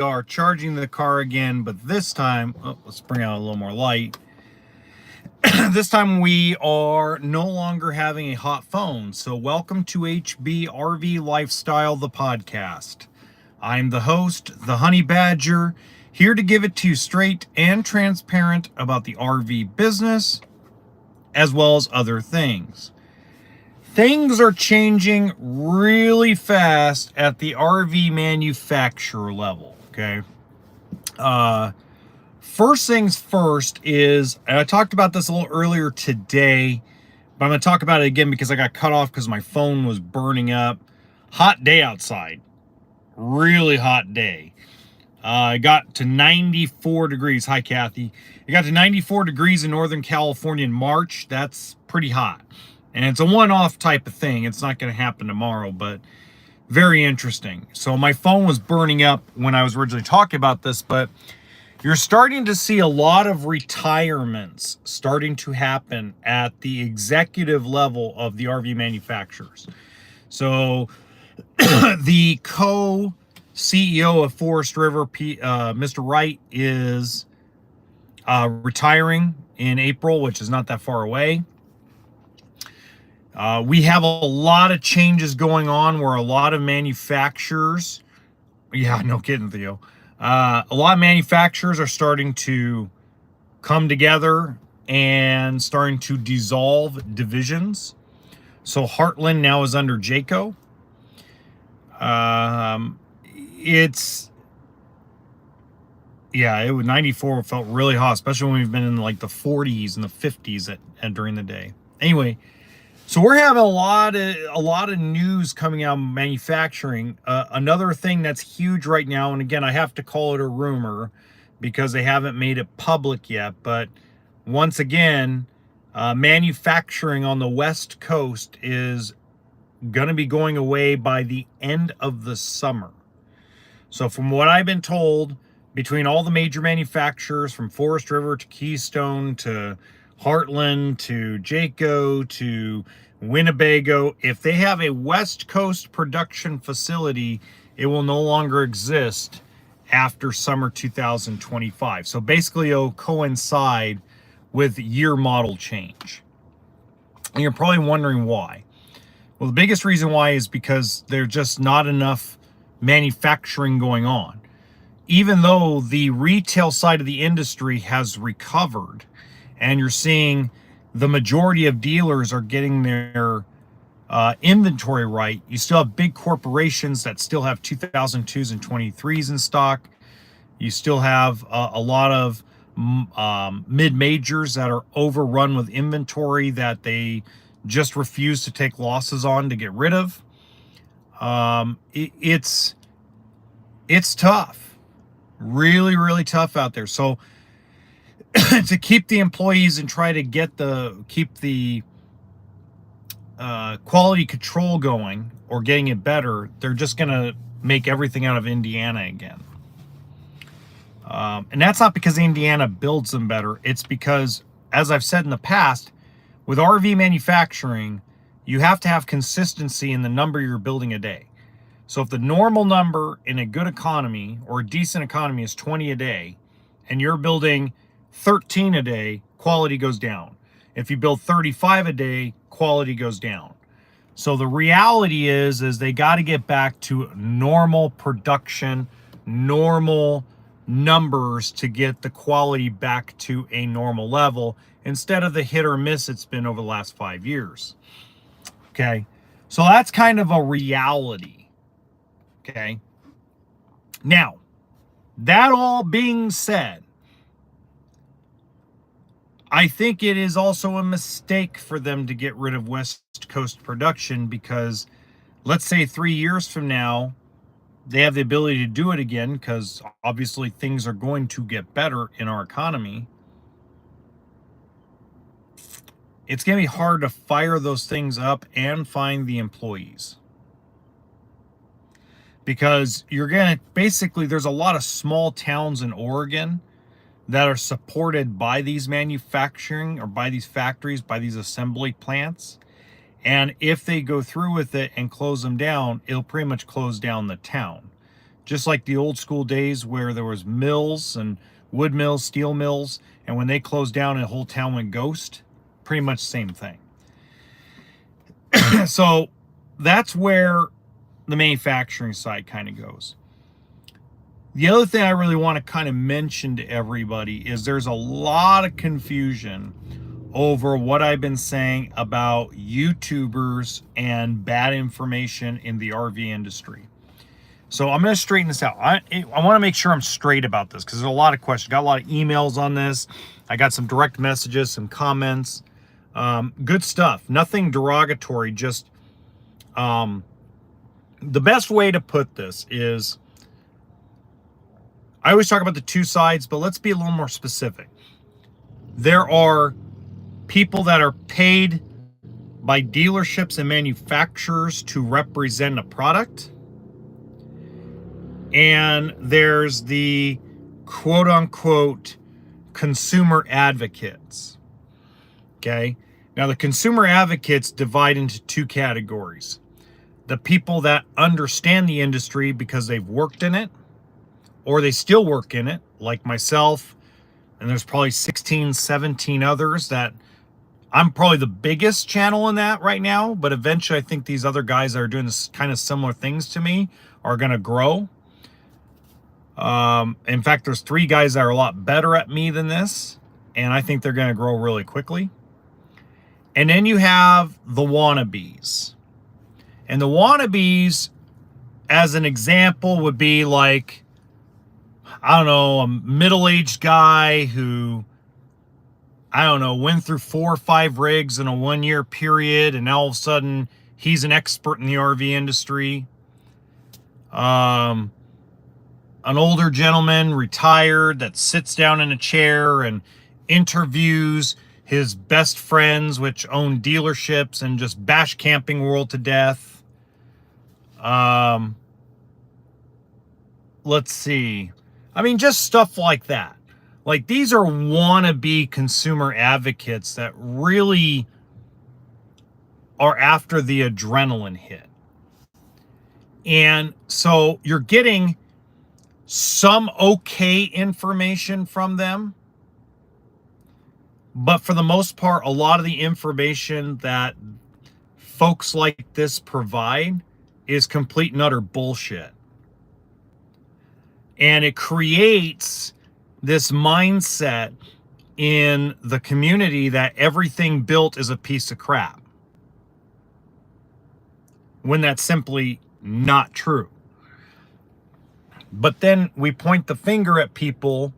are charging the car again, but this time, let's bring out a little more light. This time we are no longer having a hot phone. So welcome to HB RV Lifestyle, the podcast. I'm the host, the Honey Badger, here to give it to you straight and transparent about the RV business, as well as other things. Things are changing really fast at the RV manufacturer level, okay? First things first is, and I talked about this a little earlier today, but I'm going to talk about it again because I got cut off because my phone was burning up. Hot day outside. Really hot day. It got to 94 degrees. Hi, Kathy. It got to 94 degrees in Northern California in March. That's pretty hot. And it's a one-off type of thing. It's not going to happen tomorrow, but very interesting. So my phone was burning up when I was originally talking about this, but you're starting to see a lot of retirements starting to happen at the executive level of the RV manufacturers. So the co-CEO of Forest River, Mr. Wright, is retiring in April, which is not that far away. We have a lot of changes going on where a lot of manufacturers, yeah, no kidding, Theo. A lot of manufacturers are starting to come together and starting to dissolve divisions. So Heartland now is under Jayco. It was 94 felt really hot, especially when we've been in like the 40s and the 50s at during the day. Anyway, so we're having a lot of news coming out of manufacturing. Another thing that's huge right now, and again, I have to call it a rumor because they haven't made it public yet, but once again, manufacturing on the West Coast is going to be going away by the end of the summer. So from what I've been told, between all the major manufacturers, from Forest River to Keystone to Heartland to Jayco to Winnebago, if they have a West Coast production facility, it will no longer exist after summer 2025. So basically it'll coincide with year model change. And you're probably wondering why. Well, the biggest reason why is because there's just not enough manufacturing going on. Even though the retail side of the industry has recovered, and you're seeing the majority of dealers are getting their inventory right, you still have big corporations that still have 2002s and 23s in stock. You still have a lot of mid-majors that are overrun with inventory that they just refuse to take losses on to get rid of. It's tough. Really, really tough out there. So to keep the employees and try to keep the quality control going or getting it better, they're just going to make everything out of Indiana again. And that's not because Indiana builds them better. It's because, as I've said in the past, with RV manufacturing, you have to have consistency in the number you're building a day. So if the normal number in a good economy or a decent economy is 20 a day, and you're building 13 a day, quality goes down. If you build 35 a day, quality goes down. So the reality is they got to get back to normal production, normal numbers to get the quality back to a normal level instead of the hit or miss it's been over the last 5 years. Okay. So that's kind of a reality. Okay. Now, that all being said, I think it is also a mistake for them to get rid of West Coast production because let's say 3 years from now, they have the ability to do it again because obviously things are going to get better in our economy. It's going to be hard to fire those things up and find the employees. Because you're going to basically, there's a lot of small towns in Oregon that are supported by these manufacturing or by these factories, by these assembly plants. And if they go through with it and close them down, it'll pretty much close down the town. just like the old school days where there was mills and wood mills, steel mills, and when they closed down and the whole town went ghost, pretty much the same thing. So that's where the manufacturing side kind of goes. The other thing I really want to kind of mention to everybody is there's a lot of confusion over what I've been saying about YouTubers and bad information in the RV industry. So I'm going to straighten this out. I want to make sure I'm straight about this because there's a lot of questions. Got a lot of emails on this. I got some direct messages, some comments. Good stuff. Nothing derogatory. Just the best way to put this is, I always talk about the two sides, but let's be a little more specific. There are people that are paid by dealerships and manufacturers to represent a product. And there's the quote unquote consumer advocates. Okay. Now the consumer advocates divide into two categories. The people that understand the industry because they've worked in it, or they still work in it, like myself, and there's probably 16, 17 others that I'm probably the biggest channel in that right now, but eventually I think these other guys that are doing this kind of similar things to me are going to grow. In fact, there's 3 guys that are a lot better at me than this, and I think they're going to grow really quickly. And then you have the wannabes. And the wannabes, as an example, would be like, I don't know, a middle-aged guy who, I don't know, went through 4 or 5 rigs in a 1-year period, and now all of a sudden he's an expert in the RV industry. An older gentleman, retired, that sits down in a chair and interviews his best friends, which own dealerships, and just bash Camping World to death. Let's see. I mean, just stuff like that. Like, these are wannabe consumer advocates that really are after the adrenaline hit. And so you're getting some okay information from them, but for the most part, a lot of the information that folks like this provide is complete and utter bullshit. And it creates this mindset in the community that everything built is a piece of crap, when that's simply not true. But then we point the finger at people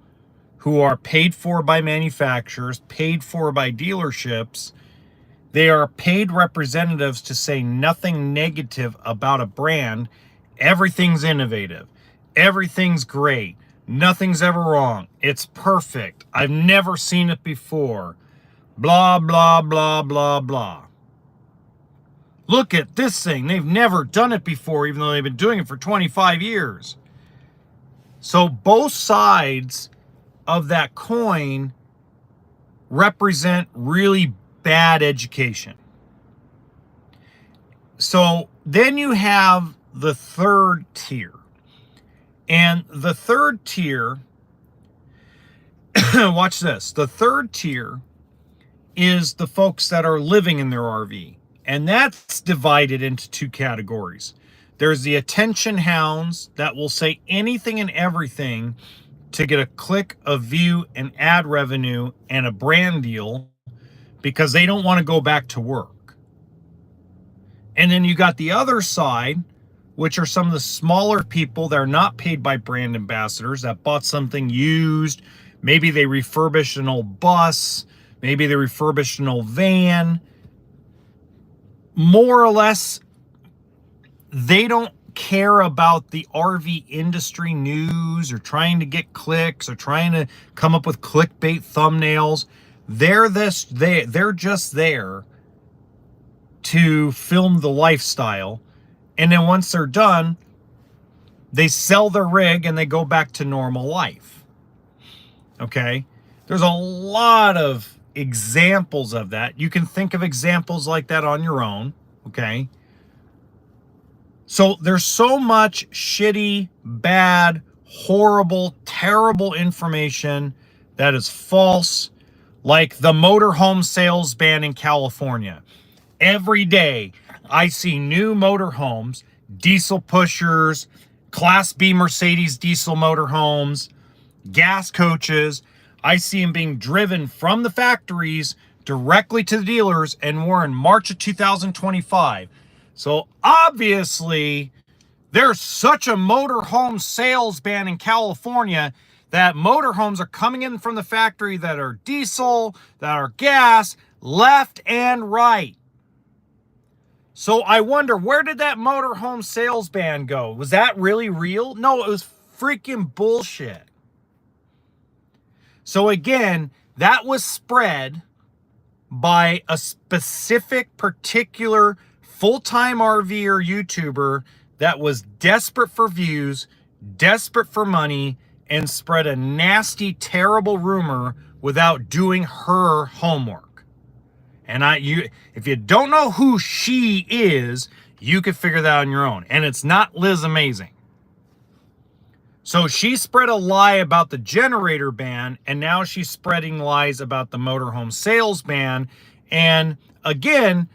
who are paid for by manufacturers, paid for by dealerships. They are paid representatives to say nothing negative about a brand. Everything's innovative. Everything's great. Nothing's ever wrong. It's perfect. I've never seen it before. Blah, blah, blah, blah, blah. Look at this thing. They've never done it before, even though they've been doing it for 25 years. So both sides of that coin represent really bad education. So then you have the third tier. And the third tier, watch this, the third tier is the folks that are living in their RV. And that's divided into 2 categories. There's the attention hounds that will say anything and everything to get a click, a view, an ad revenue, and a brand deal because they don't want to go back to work. And then you got the other side, which are some of the smaller people that are not paid by brand ambassadors, that bought something used. Maybe they refurbished an old bus. Maybe they refurbished an old van. More or less, they don't care about the RV industry news or trying to get clicks or trying to come up with clickbait thumbnails. They're just there to film the lifestyle. And then once they're done, they sell their rig and they go back to normal life. Okay? There's a lot of examples of that. You can think of examples like that on your own. Okay? So there's so much shitty, bad, horrible, terrible information that is false, like the motorhome sales ban in California. Every day I see new motorhomes, diesel pushers, Class B Mercedes diesel motorhomes, gas coaches. I see them being driven from the factories directly to the dealers, and we're in March of 2025. So obviously, there's such a motorhome sales ban in California that motorhomes are coming in from the factory that are diesel, that are gas, left and right. So I wonder, where did that motorhome sales ban go? Was that really real? No, it was freaking bullshit. So again, that was spread by a specific, particular full-time RVer YouTuber that was desperate for views, desperate for money, and spread a nasty, terrible rumor without doing her homework. And if you don't know who she is, you could figure that out on your own. And it's not Liz Amazing. So she spread a lie about the generator ban, and now she's spreading lies about the motorhome sales ban. And again,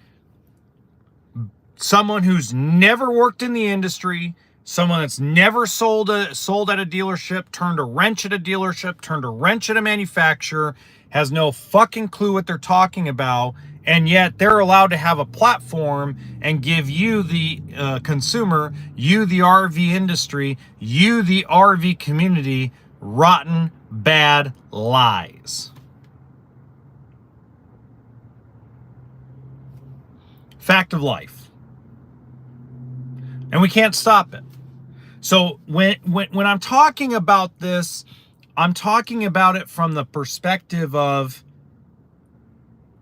someone who's never worked in the industry, someone that's never sold at a dealership, turned a wrench at a dealership, turned a wrench at a manufacturer, has no fucking clue what they're talking about, and yet they're allowed to have a platform and give you, the consumer, you, the RV industry, you, the RV community, rotten, bad lies. Fact of life. And we can't stop it. So when I'm talking about this, I'm talking about it from the perspective of,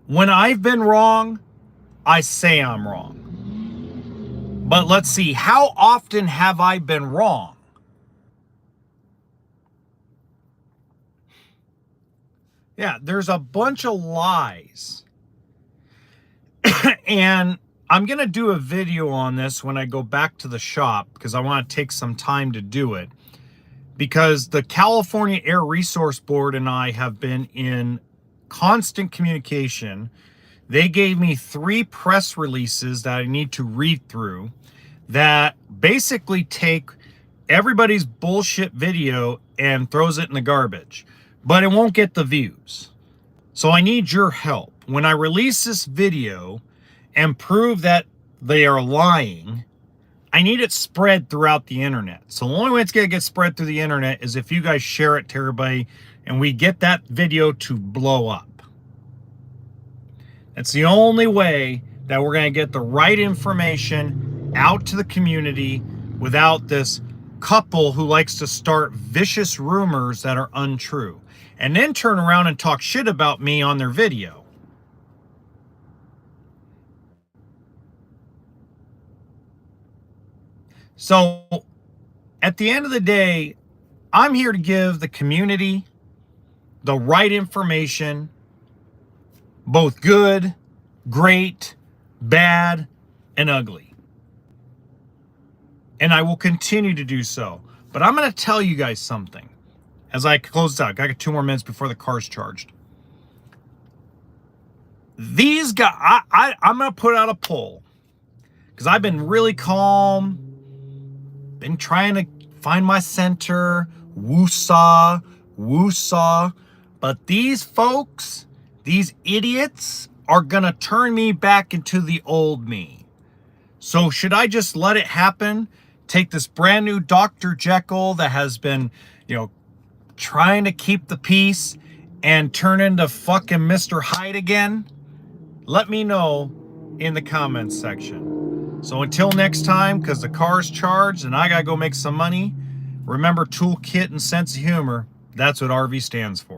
when I've been wrong, I say I'm wrong. But let's see, how often have I been wrong? Yeah, there's a bunch of lies. And I'm going to do a video on this when I go back to the shop, because I want to take some time to do it. Because the California Air Resource Board and I have been in constant communication. They gave me 3 press releases that I need to read through that basically take everybody's bullshit video and throws it in the garbage, but it won't get the views. So I need your help. When I release this video and prove that they are lying, I need it spread throughout the internet. So the only way it's going to get spread through the internet is if you guys share it to everybody and we get that video to blow up. That's the only way that we're going to get the right information out to the community without this couple who likes to start vicious rumors that are untrue and then turn around and talk shit about me on their video. So at the end of the day, I'm here to give the community the right information, both good, great, bad, and ugly. And I will continue to do so. But I'm going to tell you guys something as I close out. I got 2 more minutes before the car's charged. These guys, I'm going to put out a poll because I've been really calm, been trying to find my center, woosah. But these folks, these idiots, are going to turn me back into the old me. So should I just let it happen? Take this brand new Dr. Jekyll that has been, trying to keep the peace and turn into fucking Mr. Hyde again? Let me know in the comments section. So until next time, because the car's charged and I got to go make some money, remember, toolkit and sense of humor, that's what RV stands for.